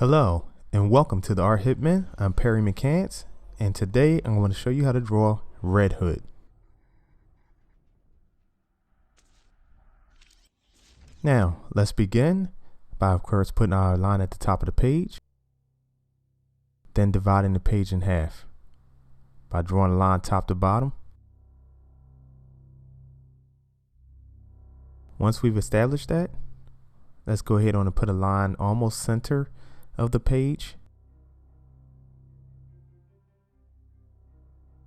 Hello and welcome to the Art Hitman. I'm Perry McCants, and today I'm going to show you how to draw Red Hood. Now let's begin by of course putting our line at the top of the page, then dividing the page in half by drawing a line top to bottom. Once we've established that, let's go ahead and put a line almost center of the page.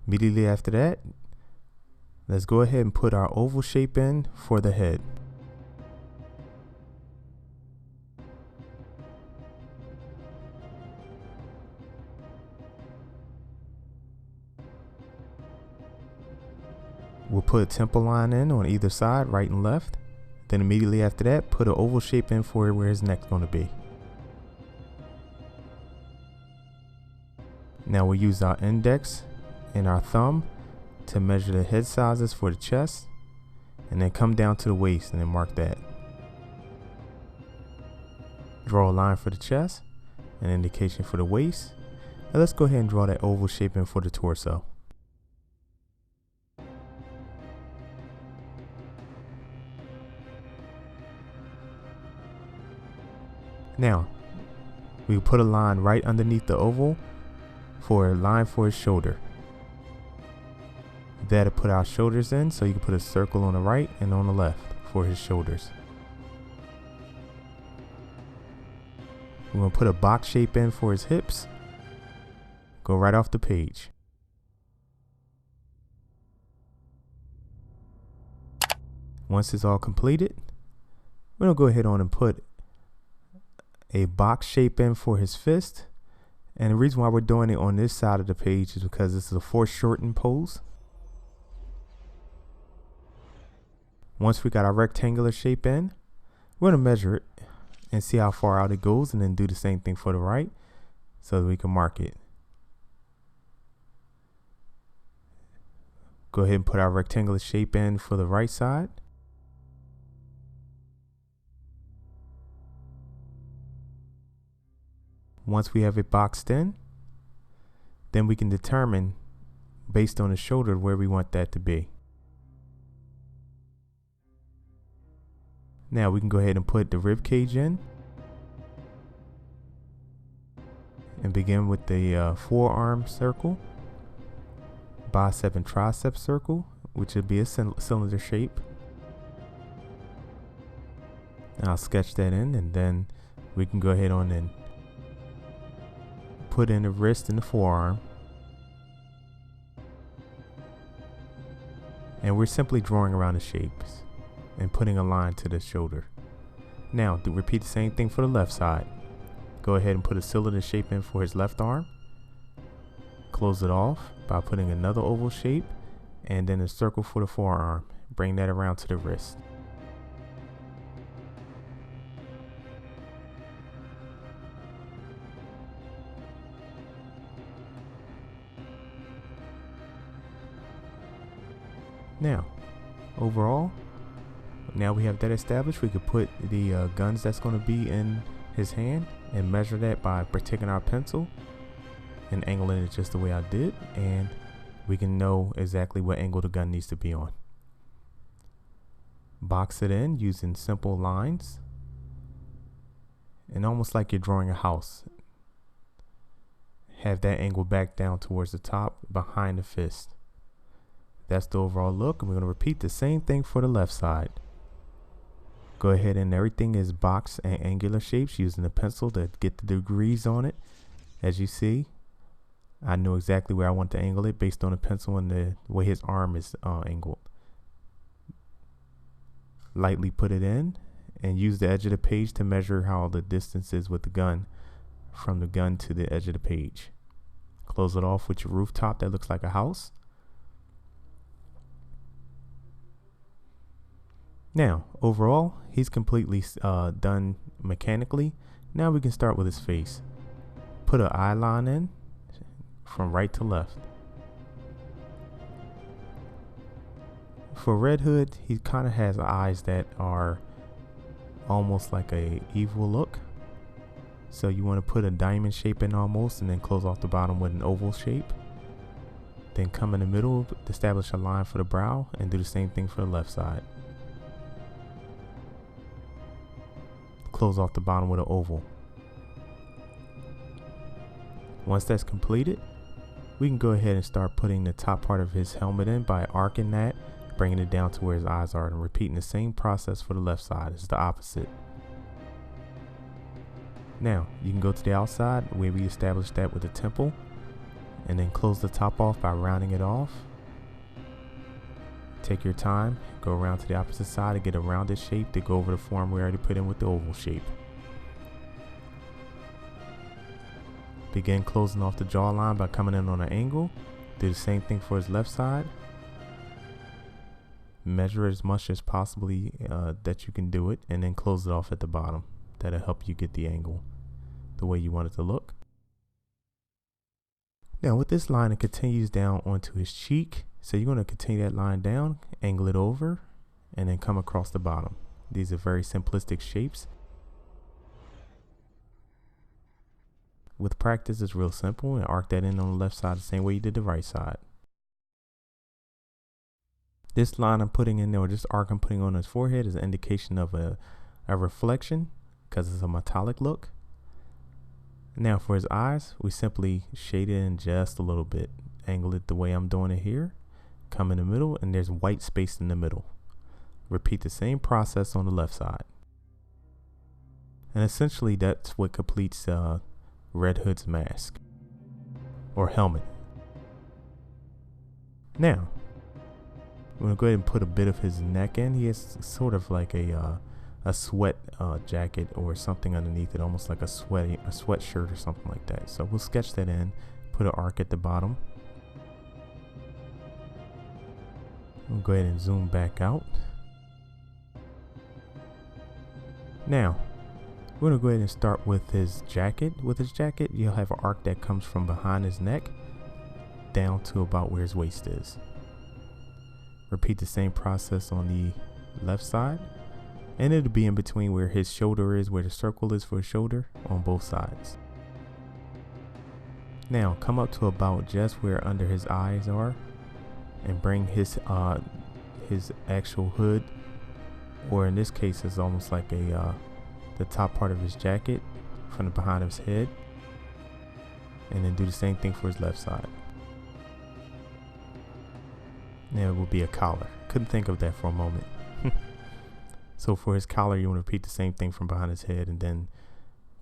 Immediately after that, let's go ahead and put our oval shape in for the head. We'll put a temple line in on either side, right and left. Then immediately after that, put an oval shape in for where his neck's going to be. Now we'll use our index and our thumb to measure the head sizes for the chest, and then come down to the waist and then mark that. Draw a line for the chest, an indication for the waist, and let's go ahead and draw that oval shape in for the torso. Now we put a line right underneath the oval for a line for his shoulder. That'll put our shoulders in, so you can put a circle on the right and on the left for his shoulders. We're going to put a box shape in for his hips. Go right off the page. Once it's all completed, we're going to go ahead on and put a box shape in for his fist. And the reason why we're doing it on this side of the page is because this is a foreshortened pose. Once we got our rectangular shape in, we're going to measure it and see how far out it goes, and then do the same thing for the right so that we can mark it. Go ahead and put our rectangular shape in for the right side. Once we have it boxed in, then we can determine based on the shoulder where we want that to be. Now we can go ahead and put the rib cage in and begin with the forearm circle, bicep and tricep circle, which would be a cylinder shape. And I'll sketch that in, and then we can go ahead on and put in the wrist and the forearm. And we're simply drawing around the shapes and putting a line to the shoulder. Now repeat the same thing for the left side. Go ahead and put a cylinder shape in for his left arm. Close it off by putting another oval shape and then a circle for the forearm. Bring that around to the wrist. Now, overall, now we have that established, we could put the guns that's going to be in his hand and measure that by taking our pencil and angling it just the way I did, and we can know exactly what angle the gun needs to be on. Box it in using simple lines, and almost like you're drawing a house. Have that angle back down towards the top behind the fist. That's the overall look, and we're going to repeat the same thing for the left side. Go ahead, and everything is box and angular shapes using the pencil to get the degrees on it. As you see, I know exactly where I want to angle it based on the pencil and the way his arm is angled. Lightly put it in and use the edge of the page to measure how the distance is with the gun from the gun to the edge of the page. Close it off with your rooftop that looks like a house. Now, overall, he's completely done mechanically. Now we can start with his face. Put an eye line in from right to left. For Red Hood, he kind of has eyes that are almost like a evil look. So you want to put a diamond shape in almost, and then close off the bottom with an oval shape. Then come in the middle, establish a line for the brow, and do the same thing for the left side. Close off the bottom with an oval. Once that's completed, we can go ahead and start putting the top part of his helmet in by arcing that, bringing it down to where his eyes are, and repeating the same process for the left side. It's the opposite. Now, you can go to the outside where we established that with the temple, and then close the top off by rounding it off. Take your time, go around to the opposite side to get a rounded shape to go over the form we already put in with the oval shape. Begin closing off the jawline by coming in on an angle. Do the same thing for his left side. Measure as much as possibly that you can do it, and then close it off at the bottom. That'll help you get the angle the way you want it to look. Now with this line, it continues down onto his cheek. So you're going to continue that line down, angle it over, and then come across the bottom. These are very simplistic shapes. With practice, it's real simple, and arc that in on the left side the same way you did the right side. This line I'm putting in there, or this arc I'm putting on his forehead, is an indication of a reflection because it's a metallic look. Now for his eyes, we simply shade it in just a little bit. Angle it the way I'm doing it here. Come in the middle, and there's white space in the middle. Repeat the same process on the left side. And essentially that's what completes Red Hood's mask or helmet. Now, I'm going to go ahead and put a bit of his neck in. He has sort of like a sweat jacket or something underneath it, almost like a sweatshirt or something like that. So we'll sketch that in, put an arc at the bottom. We'll go ahead and zoom back out. Now, we're going to go ahead and start with his jacket. With his jacket, you'll have an arc that comes from behind his neck down to about where his waist is. Repeat the same process on the left side, and it'll be in between where his shoulder is, where the circle is for his shoulder, on both sides. Now, come up to about just where under his eyes are, and bring his actual hood, or in this case it's almost like the top part of his jacket from the behind of his head, and then do the same thing for his left side. Now it will be a collar. Couldn't think of that for a moment. So for his collar, you want to repeat the same thing from behind his head, and then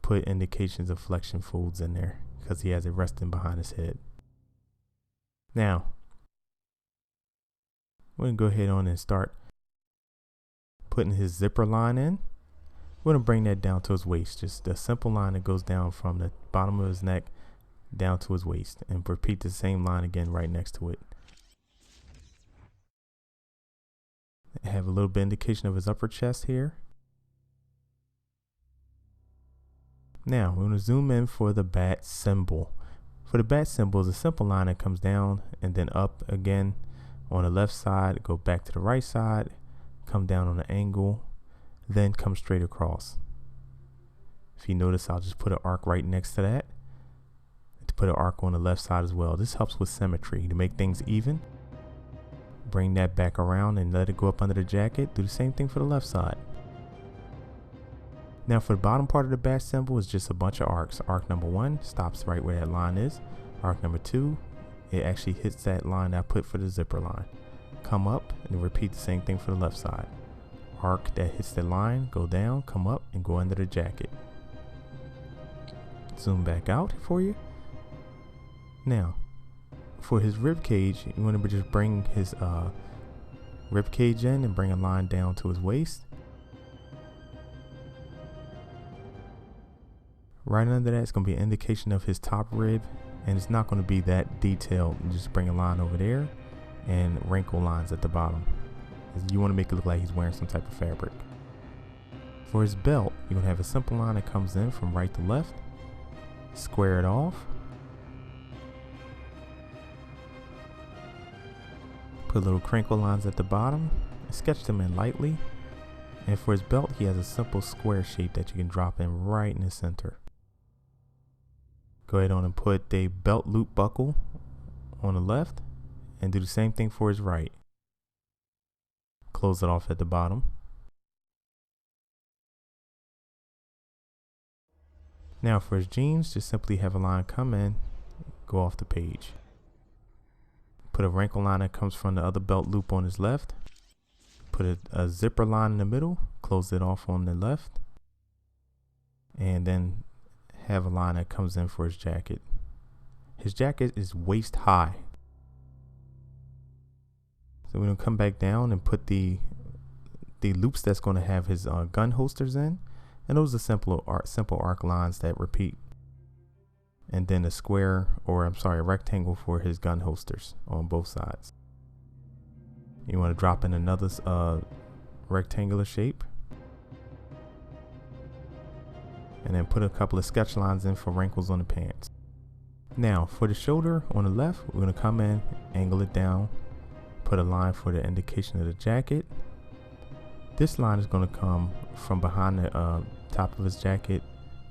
put indications of flexion folds in there because he has it resting behind his head. Now we're going to go ahead on and start putting his zipper line in. We're going to bring that down to his waist. Just a simple line that goes down from the bottom of his neck down to his waist. And repeat the same line again right next to it. Have a little bit indication of his upper chest here. Now we're going to zoom in for the bat symbol. For the bat symbol, it's a simple line that comes down and then up again on the left side, go back to the right side, come down on an angle, then come straight across. If you notice, I'll just put an arc right next to that, to put an arc on the left side as well. This helps with symmetry to make things even. Bring that back around and let it go up under the jacket. Do the same thing for the left side. Now for the bottom part of the bat symbol is just a bunch of arcs. Arc number 1 stops right where that line is. Arc number 2, it actually hits that line I put for the zipper line. Come up and repeat the same thing for the left side. Arc that hits the line, go down, come up, and go under the jacket. Zoom back out for you. Now, for his rib cage, you want to just bring his rib cage in and bring a line down to his waist. Right under that, it's going to be an indication of his top rib, and it's not going to be that detailed. You just bring a line over there and wrinkle lines at the bottom. You want to make it look like he's wearing some type of fabric. For his belt, you're going to have a simple line that comes in from right to left. Square it off. Put little crinkle lines at the bottom. Sketch them in lightly. And for his belt, he has a simple square shape that you can drop in right in the center. Go ahead on and put a belt loop buckle on the left and do the same thing for his right. Close it off at the bottom. Now for his jeans, just simply have a line come in, go off the page. Put a wrinkle line that comes from the other belt loop on his left. Put a zipper line in the middle, close it off on the left. And then have a line that comes in for his jacket. His jacket is waist high. So we're going to come back down and put the loops that's going to have his gun holsters in. And those are simple arc lines that repeat. And then a rectangle for his gun holsters on both sides. You want to drop in another rectangular shape. And then put a couple of sketch lines in for wrinkles on the pants. Now for the shoulder on the left, we're going to come in, angle it down, put a line for the indication of the jacket. This line is going to come from behind the top of his jacket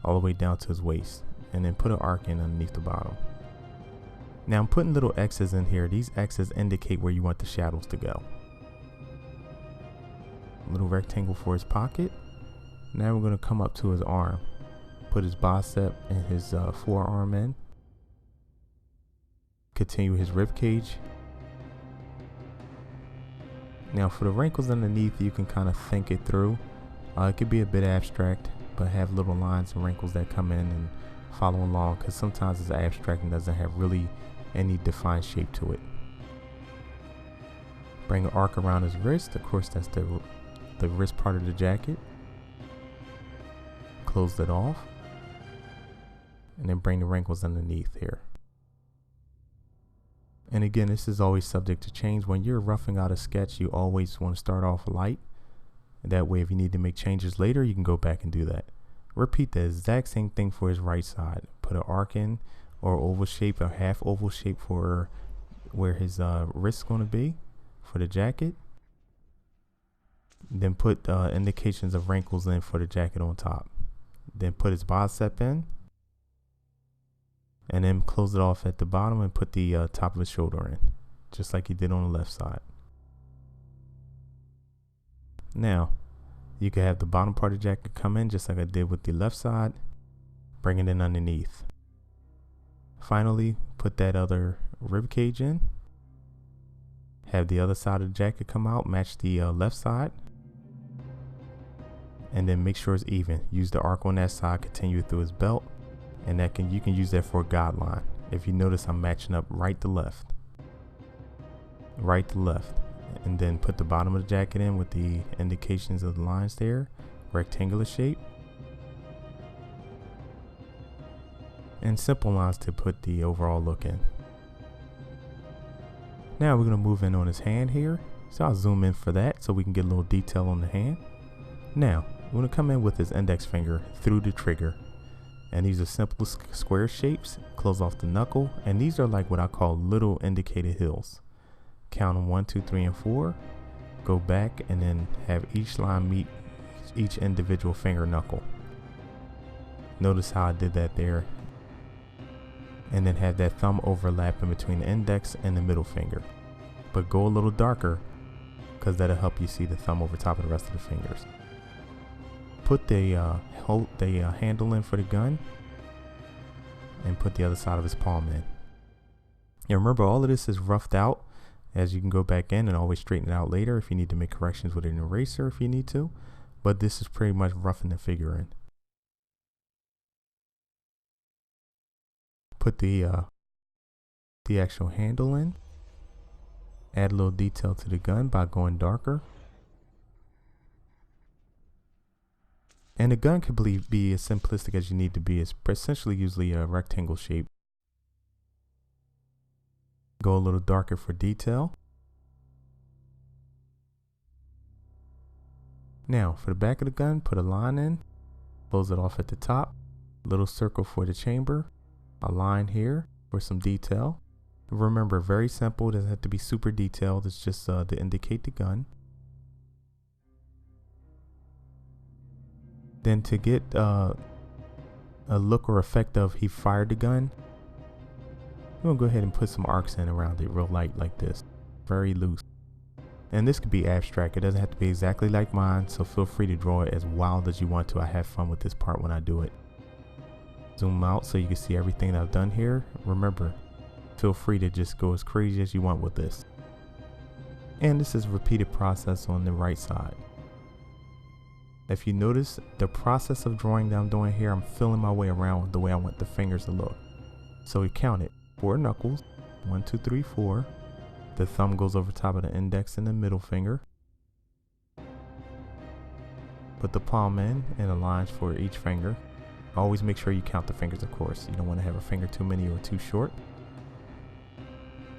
all the way down to his waist, and then put an arc in underneath the bottom. Now I'm putting little X's in here. These X's indicate where you want the shadows to go. A little rectangle for his pocket. Now we're going to come up to his arm, put his bicep and his forearm in. Continue his rib cage. Now for the wrinkles underneath, you can kind of think it through. It could be a bit abstract, but have little lines and wrinkles that come in and follow along, because sometimes it's abstract and doesn't have really any defined shape to it. Bring an arc around his wrist. Of course, that's the wrist part of the jacket. Close it off. And then bring the wrinkles underneath here. And again, this is always subject to change. When you're roughing out a sketch, you always want to start off light. And that way, if you need to make changes later, you can go back and do that. Repeat the exact same thing for his right side. Put an arc in, or oval shape, or half oval shape for where his wrist is going to be for the jacket. Then put indications of wrinkles in for the jacket on top. Then put his bicep in. And then close it off at the bottom and put the top of his shoulder in, just like you did on the left side. Now, you can have the bottom part of the jacket come in just like I did with the left side. Bring it in underneath. Finally, put that other rib cage in. Have the other side of the jacket come out, match the left side. And then make sure it's even. Use the arc on that side, continue through his belt. And you can use that for a guideline. If you notice, I'm matching up right to left. Right to left. And then put the bottom of the jacket in with the indications of the lines there. Rectangular shape. And simple lines to put the overall look in. Now we're going to move in on his hand here. So I'll zoom in for that so we can get a little detail on the hand. Now, we're going to come in with his index finger through the trigger. And these are simple square shapes. Close off the knuckle. And these are like what I call little indicated hills. Count them 1, 2, 3, and 4. Go back and then have each line meet each individual finger knuckle. Notice how I did that there. And then have that thumb overlap in between the index and the middle finger. But go a little darker, because that'll help you see the thumb over top of the rest of the fingers. Put the handle in for the gun, and put the other side of his palm in. And remember, all of this is roughed out, as you can go back in and always straighten it out later if you need to make corrections with an eraser if you need to. But this is pretty much roughing the figure in. Put the actual handle in. Add a little detail to the gun by going darker. And the gun can be as simplistic as you need to be. It's essentially usually a rectangle shape. Go a little darker for detail. Now for the back of the gun, put a line in. Close it off at the top. Little circle for the chamber. A line here for some detail. Remember, very simple. It doesn't have to be super detailed. It's just to indicate the gun. Then to get a a look or effect of he fired the gun, I'm gonna go ahead and put some arcs in around it real light like this, very loose. And this could be abstract, it doesn't have to be exactly like mine, so feel free to draw it as wild as you want to. I have fun with this part when I do it. Zoom out so you can see everything that I've done here. Remember, feel free to just go as crazy as you want with this. And this is a repeated process on the right side. If you notice the process of drawing that I'm doing here, I'm feeling my way around the way I want the fingers to look. So we count it, 4 knuckles, 1, 2, 3, 4. The thumb goes over top of the index and the middle finger. Put the palm in and the lines for each finger. Always make sure you count the fingers, of course. You don't want to have a finger too many or too short.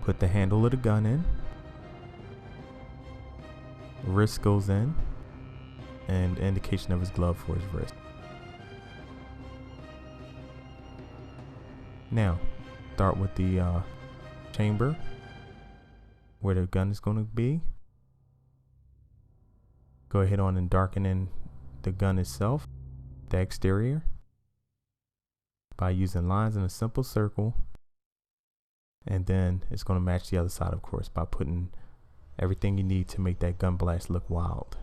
Put the handle of the gun in. Wrist goes in. And indication of his glove for his wrist. Now, start with the chamber where the gun is going to be. Go ahead on and darken in the gun itself, the exterior, by using lines in a simple circle. And then it's going to match the other side, of course, by putting everything you need to make that gun blast look wild.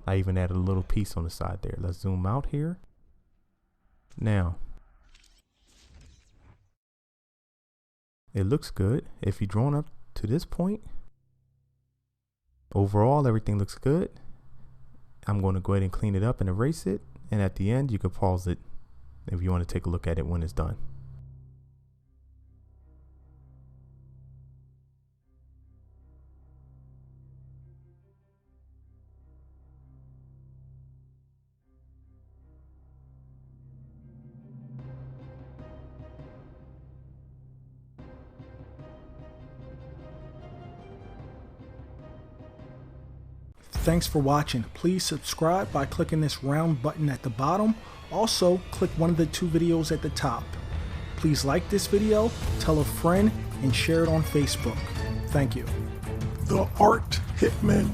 I even added a little piece on the side there. Let's zoom out here. Now, it looks good. If you're drawn up to this point, overall everything looks good. I'm going to go ahead and clean it up and erase it. And at the end, you can pause it if you want to take a look at it when it's done. Thanks for watching. Please subscribe by clicking this round button at the bottom. Also, click one of the 2 videos at the top. Please like this video, tell a friend, and share it on Facebook. Thank you. The Art Hitman.